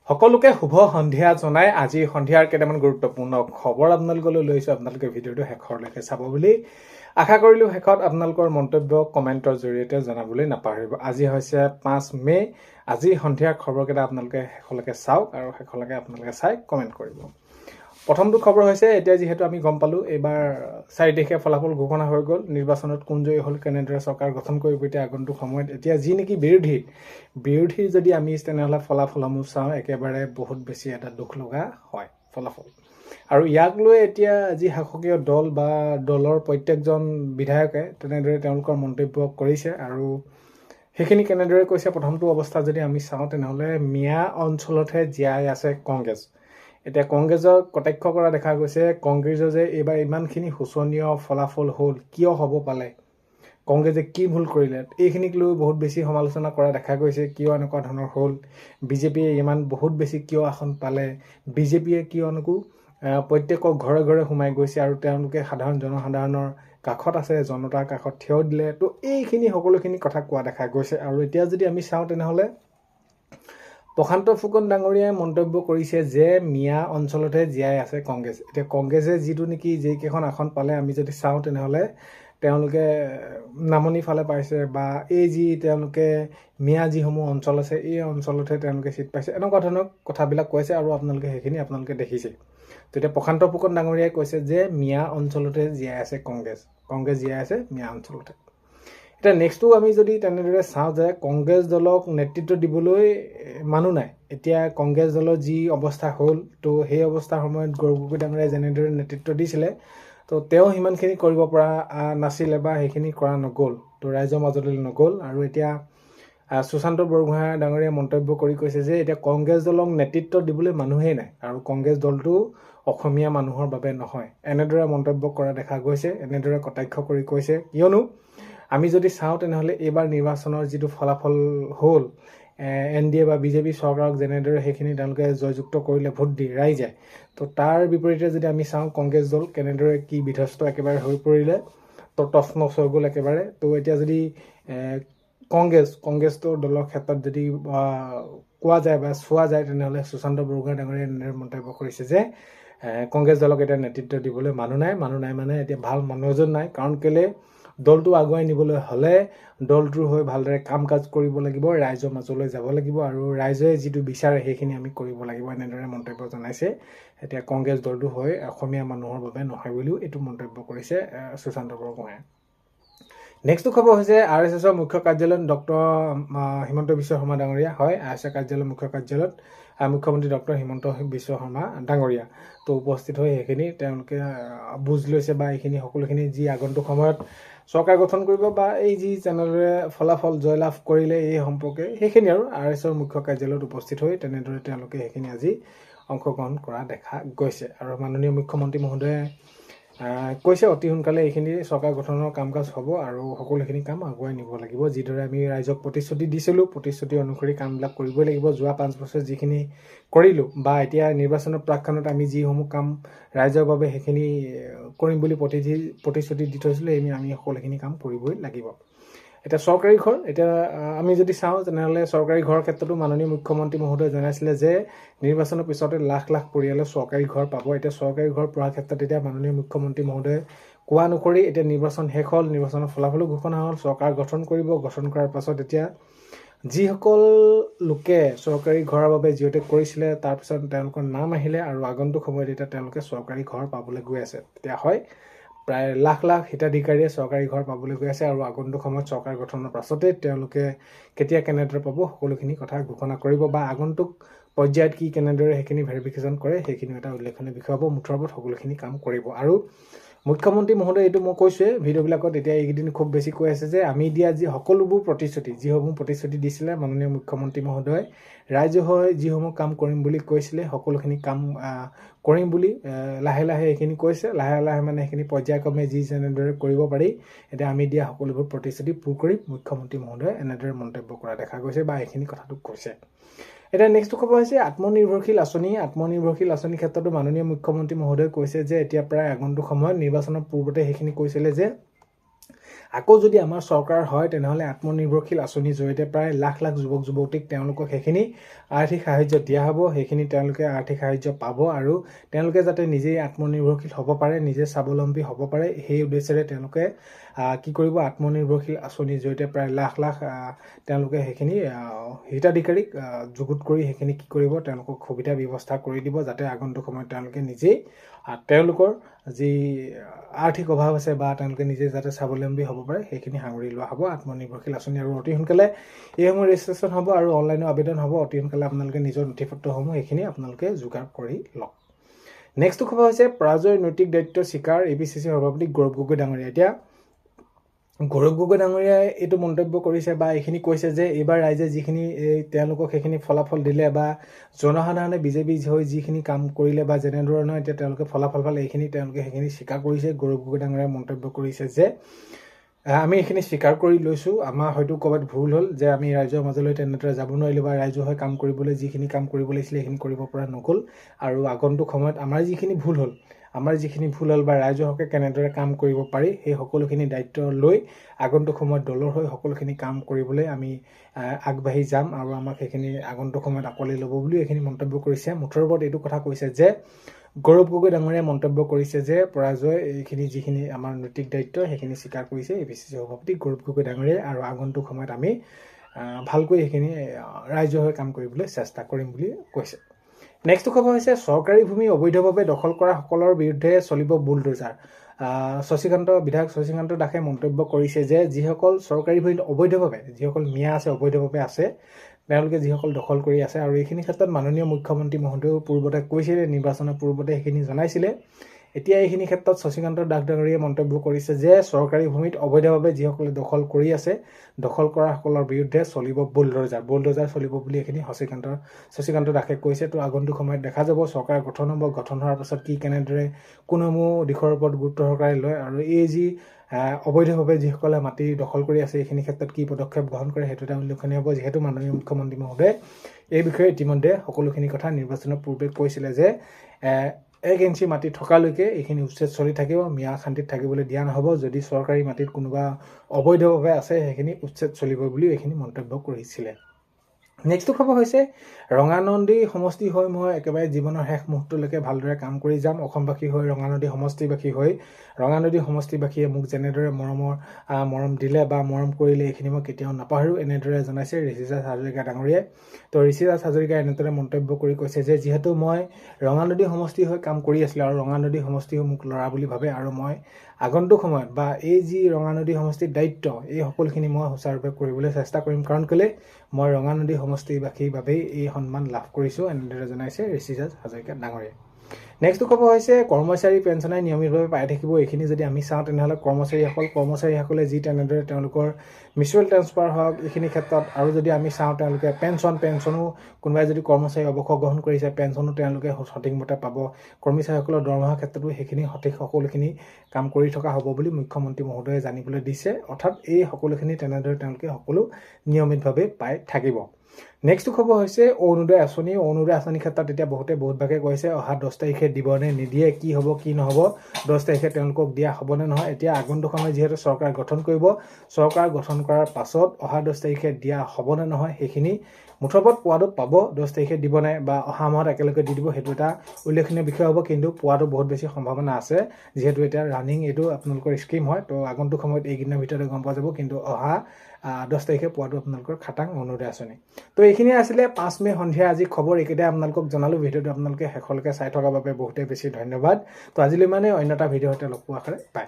সকলোকে শুভ সন্ধিয়া জনাই আজি সন্ধিয়াৰ কেইটামান গুৰুত্বপূৰ্ণ খবৰ আপোনালোকলৈ লৈছো। আপোনালোকে ভিডিঅ'টো শেষৰলৈকে চাব বুলি আশা কৰিলো। শেষত আপোনালোকৰ মন্তব্য কমেণ্টৰ জৰিয়তে জনাবলৈ নাপাহৰিব। আজি হৈছে 5 মে। আজি সন্ধিয়াৰ খবৰকেইটা আপোনালোকে শেষলৈকে চাওক আৰু শেষলৈকে আপোনালোকে চাই কমেণ্ট কৰিব। প্ৰথমটো খবৰ হৈছে, এতিয়া যিহেতু আমি গম পালো এইবাৰ 4 তাৰিখে ফলাফল ঘোষণা হৈ গ'ল। নিৰ্বাচনত কোন জয়ী হ'ল, কেনেদৰে চৰকাৰ গঠন কৰিব এতিয়া আগন্তুক সময়ত। এতিয়া যি নেকি বিৰোধীৰ যদি আমি তেনেহ'লে ফলাফলসমূহ চাওঁ, একেবাৰে বহুত বেছি এটা দুখ লগা হয় ফলাফল। আৰু ইয়াক লৈ এতিয়া যি শাসকীয় দল বা দলৰ প্ৰত্যেকজন বিধায়কে তেনেদৰে তেওঁলোকৰ মন্তব্য কৰিছে আৰু সেইখিনি কেনেদৰে কৈছে। প্ৰথমটো অৱস্থা যদি আমি চাওঁ তেনেহ'লে মিয়া অঞ্চলতহে জীয়াই আছে কংগ্ৰেছ। এতিয়া কংগ্ৰেছক কটাক্ষ কৰা দেখা গৈছে। কংগ্ৰেছৰ যে এইবাৰ ইমানখিনি শোচনীয় ফলাফল হ'ল, কিয় হ'ব পালে, কংগ্ৰেছে কি ভুল কৰিলে, এইখিনিক লৈ বহুত বেছি সমালোচনা কৰা দেখা গৈছে। কিয় এনেকুৱা ধৰণৰ হ'ল, বিজেপিয়ে ইমান বহুত বেছি কিয় আসন পালে, বিজেপিয়ে কিয়নো প্ৰত্যেকৰ ঘৰে ঘৰে সোমাই গৈছে আৰু তেওঁলোকে জনসাধাৰণৰ কাষত আছে, জনতাৰ কাষত থিয় দিলে। তো এইখিনি সকলোখিনি কথা কোৱা দেখা গৈছে। আৰু এতিয়া যদি আমি চাওঁ তেনেহ'লে প্ৰশান্ত ফুকন ডাঙৰীয়াই মন্তব্য কৰিছে যে মিয়া অঞ্চলতহে জীয়াই আছে কংগ্ৰেছ। এতিয়া কংগ্ৰেছে যিটো নেকি যিকেইখন আসন পালে আমি যদি চাওঁ তেনেহ'লে তেওঁলোকে নামনি ফালে পাইছে, বা এই যি তেওঁলোকে মিয়া যিসমূহ অঞ্চল আছে এই অঞ্চলতহে তেওঁলোকে চিট পাইছে, এনেকুৱা ধৰণৰ কথাবিলাক কৈছে। আৰু সেইখিনি আপোনালোকে দেখিছে। তেতিয়া প্ৰশান্ত ফুকন ডাঙৰীয়াই কৈছে যে মিয়া অঞ্চলতে জীয়াই আছে কংগ্ৰেছ জীয়াই আছে মিয়া অঞ্চলতে। এতিয়া নেক্সটটো আমি যদি তেনেদৰে চাওঁ যে কংগ্ৰেছ দলক নেতৃত্ব দিবলৈ মানুহ নাই। এতিয়া কংগ্ৰেছ দলৰ যি অৱস্থা হ'ল, তো সেই অৱস্থাৰ সময়ত গৌৰৱ গগৈ ডাঙৰীয়াই যেনেদৰে নেতৃত্ব দিছিলে, তো তেওঁ সিমানখিনি কৰিব পৰা নাছিলে বা সেইখিনি কৰা নগ'ল, তো ৰাইজৰ মাজলৈ নগ'ল। আৰু এতিয়া সুশান্ত বৰগোহাঁই ডাঙৰীয়াই মন্তব্য কৰি কৈছে যে এতিয়া কংগ্ৰেছ দলক নেতৃত্ব দিবলৈ মানুহেই নাই আৰু কংগ্ৰেছ দলটো অসমীয়া মানুহৰ বাবে নহয়, এনেদৰে মন্তব্য কৰা দেখা গৈছে। এনেদৰে কটাক্ষ কৰি কৈছে, কিয়নো আমি যদি চাওঁ তেনেহ'লে এইবাৰ নিৰ্বাচনৰ যিটো ফলাফল হ'ল, NDA বা বিজেপি চৰকাৰক যেনেদৰে সেইখিনি তেওঁলোকে জয়যুক্ত কৰিলে ভোট দি ৰাইজে, তো তাৰ বিপৰীতে যদি আমি চাওঁ কংগ্ৰেছ দল কেনেদৰে কি বিধ্বস্ত একেবাৰে হৈ পৰিলে, তো তছনছ হৈ গ'ল একেবাৰে। তো এতিয়া যদি কংগ্ৰেছটো দলৰ ক্ষেত্ৰত যদি কোৱা যায় বা চোৱা যায় তেনেহ'লে সুশান্ত বৰগোহাঁই ডাঙৰীয়াই এনেদৰে মন্তব্য কৰিছে যে কংগ্ৰেছ দলক এতিয়া নেতৃত্ব দিবলৈ মানুহ নাই মানে এতিয়া ভাল মানুহ এজন নাই। কাৰণ কেলে, দলটো আগুৱাই নিবলৈ হ'লে দলটোৰ হৈ ভালদৰে কাম কাজ কৰিব লাগিব, ৰাইজৰ মাজলৈ যাব লাগিব আৰু ৰাইজে যিটো বিচাৰে সেইখিনি আমি কৰিব লাগিব, এনেদৰে মন্তব্য জনাইছে। এতিয়া কংগ্ৰেছ দলটো হৈ অসমীয়া মানুহৰ বাবে নহয় বুলিও এইটো মন্তব্য কৰিছে সুশান্ত বৰগোহাঁয়ে। নেক্সটটো খবৰ হৈছে RSSৰ মুখ্য কাৰ্যালয়ত ডক্টৰ হিমন্ত বিশ্ব শৰ্মা ডাঙৰীয়া। হয়, RSS কাৰ্যালয়ৰ মুখ্য কাৰ্যালয়ত মুখ্যমন্ত্ৰী ডক্টৰ হিমন্ত বিশ্ব শৰ্মা ডাঙৰীয়া তো উপস্থিত হৈ সেইখিনি তেওঁলোকে বুজ লৈছে, বা এইখিনি সকলোখিনি যি আগন্তুক সময়ত চৰকাৰ গঠন কৰিব বা এই যি যেনেদৰে ফলাফল জয়লাভ কৰিলে এই সম্পৰ্কে সেইখিনি আৰু RSSৰ মুখ্য কাৰ্যালয়ত উপস্থিত হৈ তেনেদৰে তেওঁলোকে সেইখিনি আজি অংশগ্ৰহণ কৰা দেখা গৈছে। আৰু মাননীয় মুখ্যমন্ত্ৰী মহোদয়ে কৈছে অতি সোনকালে এইখিনি চৰকাৰ গঠনৰ কাম কাজ হ'ব আৰু সকলোখিনি কাম আগুৱাই নিব লাগিব। যিদৰে আমি ৰাইজক প্ৰতিশ্ৰুতি দিছিলোঁ, প্ৰতিশ্ৰুতি অনুসৰি কামবিলাক কৰিবই লাগিব। যোৱা 5 বছৰ যিখিনি কৰিলোঁ বা এতিয়া নিৰ্বাচনৰ প্ৰাকক্ষণত আমি যিসমূহ কাম ৰাইজৰ বাবে সেইখিনি কৰিম বুলি প্ৰতিশ্ৰুতি দি থৈছিলোঁ, আমি সকলোখিনি কাম কৰিবই লাগিব। এতিয়া চৰকাৰী ঘৰ, এতিয়া আমি যদি চাওঁ তেনেহ'লে চৰকাৰী ঘৰৰ ক্ষেত্ৰতো মাননীয় মুখ্যমন্ত্ৰী মহোদয়ে জনাইছিলে যে নিৰ্বাচনৰ পিছতে লাখ লাখ পৰিয়ালে চৰকাৰী ঘৰ পাব। এতিয়া চৰকাৰী ঘৰ পোৱাৰ ক্ষেত্ৰত এতিয়া মাননীয় মুখ্যমন্ত্ৰী মহোদয়ে কোৱা অনুসৰি এতিয়া নিৰ্বাচন শেষ হ'ল, নিৰ্বাচনৰ ফলাফলো ঘোষণা হ'ল, চৰকাৰ গঠন কৰিব। গঠন কৰাৰ পাছত এতিয়া যিসকল লোকে চৰকাৰী ঘৰৰ বাবে জিঅ'টেক কৰিছিলে, তাৰপিছত তেওঁলোকৰ নাম আহিলে আৰু আগন্তুক সময়ত এতিয়া তেওঁলোকে চৰকাৰী ঘৰ পাবলৈ গৈ আছে। এতিয়া হয়, প্ৰায় লাখ লাখ হিতাধিকাৰীয়ে চৰকাৰী ঘৰ পাবলৈ গৈ আছে আৰু আগন্তুক সময়ত চৰকাৰ গঠনৰ পাছতে তেওঁলোকে কেতিয়া কেনেদৰে পাব সকলোখিনি কথা ঘোষণা কৰিব, বা আগন্তুক পৰ্যায়ত কি কেনেদৰে সেইখিনি ভেৰিফিকেশ্যন কৰে সেইখিনি এটা উল্লেখনীয় বিষয় হ'ব। মুঠৰ ওপৰত সকলোখিনি কাম কৰিব। আৰু মুখ্যমন্ত্ৰী মহোদয় এইটো মই কৈছোৱে ভিডিঅ'বিলাকত, এতিয়া এইকেইদিন খুব বেছি কৈ আছে যে আমি দিয়া যি সকলোবোৰ প্ৰতিশ্ৰুতি, যিসমূহ প্ৰতিশ্ৰুতি দিছিলে মাননীয় মুখ্যমন্ত্ৰী মহোদয়, ৰাইজৰ হৈ যিসমূহ কাম কৰিম বুলি কৈছিলে সকলোখিনি কাম কৰিম বুলি লাহে লাহে এইখিনি কৈছে। লাহে লাহে মানে সেইখিনি পৰ্যায়ক্ৰমে যেনেদৰে কৰিব পাৰি এতিয়া আমি দিয়া সকলোবোৰ প্ৰতিশ্ৰুতি পূৰ কৰিম, মুখ্যমন্ত্ৰী মহোদয়ে এনেদৰে মন্তব্য কৰা দেখা গৈছে বা এইখিনি কথাটো কৈছে। এতিয়া নেক্সটটো খবৰ হৈছে আত্মনিৰ্ভৰশীল আঁচনি। আত্মনিৰ্ভৰশীল আঁচনিৰ ক্ষেত্ৰতো মাননীয় মুখ্যমন্ত্ৰী মহোদয়ে কৈছে যে এতিয়া প্ৰায় আগন্তুক সময়ত নিৰ্বাচনৰ পূৰ্বতে সেইখিনি কৈছিলে যে আকৌ যদি আমাৰ চৰকাৰ হয় তেনেহ'লে আত্মনিৰ্ভৰশীল আঁচনিৰ জৰিয়তে প্ৰায় লাখ লাখ যুৱক যুৱতীক তেওঁলোকক সেইখিনি আৰ্থিক সাহায্য দিয়া হ'ব, সেইখিনি তেওঁলোকে আৰ্থিক সাহায্য পাব আৰু তেওঁলোকে যাতে নিজেই আত্মনিৰ্ভৰশীল হ'ব পাৰে, নিজে স্বাৱলম্বী হ'ব পাৰে, সেই উদ্দেশ্যেৰে তেওঁলোকে কি কৰিব, আত্মনিৰ্ভৰশীল আঁচনিৰ জৰিয়তে প্ৰায় লাখ লাখ তেওঁলোকে সেইখিনি হিতাধিকাৰীক যুগুত কৰি সেইখিনি কি কৰিব, তেওঁলোকক সুবিধা ব্যৱস্থা কৰি দিব যাতে আগন্তুক সময়ত তেওঁলোকে নিজেই তেওঁলোকৰ যি আৰ্থিক অভাৱ আছে বা তেওঁলোকে নিজে যাতে স্বাৱলম্বী হ'ব পাৰে সেইখিনি সাঙুৰি লোৱা হ'ব আত্মনিৰ্ভৰশীল আঁচনি। আৰু অতি সোনকালে এইসমূহ ৰেজিষ্ট্ৰেশ্যন হ'ব আৰু অনলাইনো আবেদন হ'ব। অতি সোনকালে আপোনালোকে নিজৰ নথিপত্ৰসমূহ এইখিনি আপোনালোকে যোগাৰ কৰি লওক। নেক্সটটো খবৰ হৈছে পৰাজয়ৰ নৈতিক দায়িত্ব স্বীকাৰ APCC সভাপতি গৌৰৱ গগৈ ডাঙৰীয়া। এতিয়া গৌৰৱ গগৈ ডাঙৰীয়াই এইটো মন্তব্য কৰিছে বা এইখিনি কৈছে যে এইবাৰ ৰাইজে যিখিনি তেওঁলোকক সেইখিনি ফলাফল দিলে বা জনসাধাৰণে বিজেপি হৈ যিখিনি কাম কৰিলে বা যেনেধৰণৰ এতিয়া তেওঁলোকে ফলাফল পালে এইখিনি তেওঁলোকে সেইখিনি স্বীকাৰ কৰিছে। গৌৰৱ গগৈ ডাঙৰীয়াই মন্তব্য কৰিছে যে আমি এইখিনি স্বীকাৰ কৰি লৈছোঁ, আমাৰ হয়তো ক'ৰবাত ভুল হ'ল যে আমি ৰাইজৰ মাজলৈ তেনেদৰে যাব নোৱাৰিলোঁ বা ৰাইজৰ হৈ কাম কৰিবলৈ যিখিনি কাম কৰিব লাগিছিলে সেইখিনি কৰিব পৰা নগ'ল। আৰু আগন্তুক সময়ত আমাৰ যিখিনি ভুল হ'ল বা ৰাইজৰ হকে কেনেদৰে কাম কৰিব পাৰি সেই সকলোখিনি দায়িত্ব লৈ আগন্তুক সময়ত দলৰ হৈ সকলোখিনি কাম কৰিবলৈ আমি আগবাঢ়ি যাম আৰু আমাক সেইখিনি আগন্তুক সময়ত আঁকোৱালি ল'ব বুলি এইখিনি মন্তব্য কৰিছে। মুঠৰ ওপৰত এইটো কথা কৈছে যে গৌৰৱ গগৈ ডাঙৰীয়াই মন্তব্য কৰিছে যে পৰাজয় এইখিনি যিখিনি আমাৰ নৈতিক দায়িত্ব সেইখিনি স্বীকাৰ কৰিছে APCC সভাপতি গৌৰৱ গগৈ ডাঙৰীয়াই আৰু আগন্তুক সময়ত আমি ভালকৈ সেইখিনি ৰাইজৰ হৈ কাম কৰিবলৈ চেষ্টা কৰিম বুলি কৈছে। নেক্সট খবৰ হৈছে চৰকাৰী ভূমি অবৈধভাৱে দখল কৰা সকলৰ বিৰুদ্ধে চলিব বুলডোজাৰ। বিধায়ক শশীকান্ত দাসে মন্তব্য কৰিছে যে যিসকল চৰকাৰী ভূমিত অবৈধভাৱে যিসকল মিয়া আছে অবৈধভাৱে আছে তেওঁলোকে যিসকল দখল কৰি আছে আৰু এইখিনি ক্ষেত্ৰত মাননীয় মুখ্যমন্ত্ৰী মহোদয়েও পূৰ্বতে কৈছিলে, নিৰ্বাচনৰ পূৰ্বতে সেইখিনি জনাইছিলে। এতিয়া এইখিনি ক্ষেত্ৰত শশীকান্ত দাস ডাঙৰীয়াই মন্তব্য কৰিছে যে চৰকাৰী ভূমিত অবৈধভাৱে যিসকলে দখল কৰি আছে দখল কৰা সকলৰ বিৰুদ্ধে চলিব বুলডোজাৰ চলিব বুলি এইখিনি শশীকান্ত দাসে কৈছে। তো আগন্তুক সময়ত দেখা যাব চৰকাৰ গঠন হ'ব, গঠন হোৱাৰ পাছত কি কেনেদৰে কোনোসমূহ দিশৰ ওপৰত গুৰুত্ব সহকাৰে লয় আৰু এই যি অবৈধভাৱে যিসকলে মাটি দখল কৰি আছে এইখিনি ক্ষেত্ৰত কি পদক্ষেপ গ্ৰহণ কৰে সেইটো এটা উল্লেখনীয় হ'ব। যিহেতু মাননীয় মুখ্যমন্ত্ৰী মহোদয়ে এই বিষয়ে ইতিমধ্যে সকলোখিনি কথা নিৰ্বাচনৰ পূৰ্বে কৈছিলে যে 1 ইঞ্চি মাটি থকালৈকে এইখিনি উচ্ছেদ চলি থাকিব, মিয়া শান্তিত থাকিবলৈ দিয়া নহ'ব। যদি চৰকাৰী মাটিত কোনোবা অবৈধভাৱে আছে সেইখিনি উচ্ছেদ চলিব বুলি এইখিনি মন্তব্য কৰিছিলে। নেক্সট খবৰ হৈছে ৰঙানদী সমষ্টি হৈ মই একেবাৰে জীৱনৰ শেষ মুহূৰ্তলৈকে ভালদৰে কাম কৰি যাম। অসমবাসী হৈ ৰঙানদী সমষ্টিবাসীয়ে মোক যেনেদৰে মৰম দিলে বা মৰম কৰিলে এইখিনি মই কেতিয়াও নাপাহৰোঁ, এনেদৰে জনাইছে ঋষিৰাজ হাজৰিকা ডাঙৰীয়াই। তো ঋষিৰাজ হাজৰিকাই এনেদৰে মন্তব্য কৰি কৈছে যে যিহেতু মই ৰঙানদী সমষ্টি হৈ কাম কৰি আছিলোঁ আৰু ৰঙানদী সমষ্টিও মোক ল'ৰা বুলি ভাবে আৰু মই আগন্তুক সময়ত বা এই যি ৰঙানদী সমষ্টিৰ দায়িত্ব এই সকলোখিনি মই সুচাৰুৰূপে কৰিবলৈ চেষ্টা কৰিম, কাৰণ কেলৈ মই ৰঙানদী সমষ্টিবাসীৰ বাবেই এই সন্মান লাভ কৰিছোঁ, এনেদৰে জনাইছে ঋষিৰাজ হাজৰিকা ডাঙৰীয়াই। নেক্সট খবৰ হৈছে কৰ্মচাৰী পেঞ্চনাই নিয়মিতভাৱে পাই থাকিব। এইখিনি যদি আমি চাওঁ তেনেহ'লে কৰ্মচাৰীসকলে যি তেনেদৰে তেওঁলোকৰ মিউচুৱেল ট্ৰেন্সফাৰ হওক এইখিনি ক্ষেত্ৰত আৰু যদি আমি চাওঁ তেওঁলোকে পেঞ্চনো কোনোবাই যদি কৰ্মচাৰী অৱসৰ গ্ৰহণ কৰিছে পেঞ্চনো তেওঁলোকে সঠিকমতে পাব। কৰ্মচাৰীসকলৰ দৰমহাৰ ক্ষেত্ৰতো সেইখিনি সঠিক সকলোখিনি কাম কৰি থকা হ'ব বুলি মুখ্যমন্ত্ৰী মহোদয়ে জানিবলৈ দিছে। অৰ্থাৎ এই সকলোখিনি তেনেদৰে তেওঁলোকে সকলো নিয়মিতভাৱে পাই থাকিব। নেক্সট খবৰ হৈছে অৰুণোদয় আঁচনিৰ ক্ষেত্ৰত এতিয়া বহুত ভাগে কৈছে অহা 10 তাৰিখে দিব নে নিদিয়ে, কি হ'ব কি নহ'ব, 10 তাৰিখে তেওঁলোকক দিয়া হ'ব নে নহয়। এতিয়া আগন্তুক সময়ত যিহেতু চৰকাৰ গঠন কৰিব, চৰকাৰ গঠন কৰাৰ পাছত অহা 10 তাৰিখে দিয়া হ'ব নে নহয় সেইখিনি মুঠৰ ওপৰত পোৱাটো পাব। 10 তাৰিখে দিব নাই বা অহা মাহত একেলগে দি দিব সেইটো এটা উল্লেখনীয় বিষয় হ'ব, কিন্তু পোৱাটো বহুত বেছি সম্ভাৱনা আছে যিহেতু এতিয়া ৰানিং এইটো আপোনালোকৰ স্কিম হয়। তো আগন্তুক সময়ত এইকেইদিনৰ ভিতৰতে গম পোৱা যাব, কিন্তু অহা 10 তাৰিখে পোৱাটো আপোনালোকৰ খাটাং অৰুণোদয় আঁচনি। তো এইখিনি আছিলে 5 মে সন্ধিয়া আজি খবৰ, এইকেইটাই আপোনালোকক জনালোঁ। ভিডিঅ'টো আপোনালোকে শেষলৈকে চাই থকাৰ বাবে বহুতেই বেছি ধন্যবাদ। তো আজিলৈ মানে অন্য এটা ভিডিঅ'তে লগ পোৱাৰ আশাৰে বাই।